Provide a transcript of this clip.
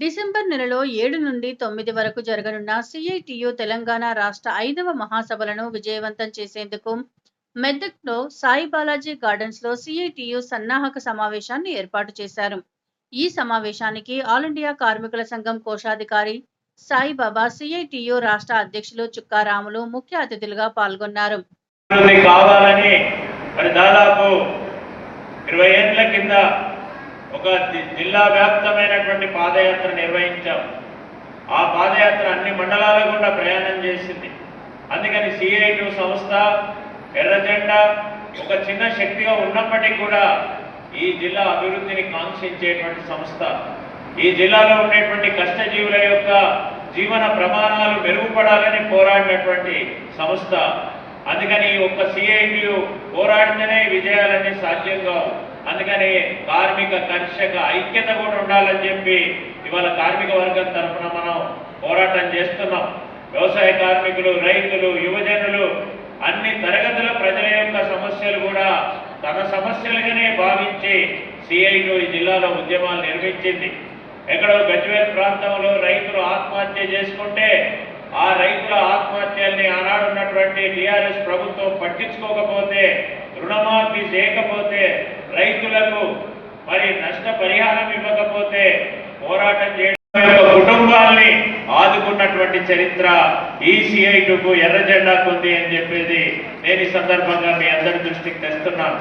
December నెలలో 7 నుండి 9 వరకు జరగనున్న సిఐటియు తెలంగాణ రాష్ట్ర 5వ మహాసభలను విజయవంతం చేసేందుకు మెదక్లో సాయి బాలాజీ గార్డెన్స్లో సిఐటియు సన్నాహక సమావేశాన్ని ఏర్పాటు చేశారు. ఈ సమావేశానికి ఆల్ ఇండియా కార్మికుల సంఘం కోశాధికారి సాయిబాబా, సిఐటియు రాష్ట్ర అధ్యక్షులు చుక్కారాములు ముఖ్య అతిథులుగా పాల్గొన్నారు. దాదాపు 20 ఏళ్ల కింద ఒక జిల్లా వ్యాప్తమైనటువంటి పాదయాత్ర నిర్వహించాం. ఆ పాదయాత్ర అన్ని మండలాల గుండా ప్రయాణం చేసింది. అందుకని సిఐటి సంస్థ ఎర్రజెండా ఒక చిన్న శక్తిగా ఉన్నప్పటికీ కూడా ఈ జిల్లా అభివృద్ధిని కాంక్షించేటువంటి సంస్థ. ఈ జిల్లాలో ఉండేటువంటి కష్టజీవుల యొక్క జీవన ప్రమాణాలు మెరుగుపడాలని పోరాడినటువంటి సంస్థ. అందుకని ఒక్క సిఐటియు పోరాడితేనే విజయాలన్నీ సాధ్యం కావు. అందుకని కార్మిక కర్షక ఐక్యత కూడా ఉండాలని చెప్పి ఇవాళ కార్మిక వర్గం తరఫున మనం పోరాటం చేస్తున్నాం. వ్యవసాయ కార్మికులు, రైతులు, యువజనులు, అన్ని తరగతుల ప్రజల యొక్క సమస్యలు కూడా తన సమస్యలుగానే భావించి సిఐటియు ఈ జిల్లాలో ఉద్యమాలు నిర్మించింది. ఎక్కడో గజ్వేల్ ప్రాంతంలో రైతులు ఆత్మహత్య చేసుకుంటే ఆ రైతుల ఆత్మహత్యల్ని ఆనాడున్నటువంటి టీఆర్ఎస్ ప్రభుత్వం పట్టించుకోకపోతే, రుణమాఫీ చేయకపోతే, రైతులకు మరి నష్టపరిహారం ఇవ్వకపోతే పోరాటం చేయడం కుటుంబాల్ని ఆదుకున్నటువంటి చరిత్ర ఈ సిఐటియుకు ఎర్ర జెండాకు ఉంది అని చెప్పేది నేను ఈ సందర్భంగా మీ అందరి దృష్టికి తెస్తున్నాను.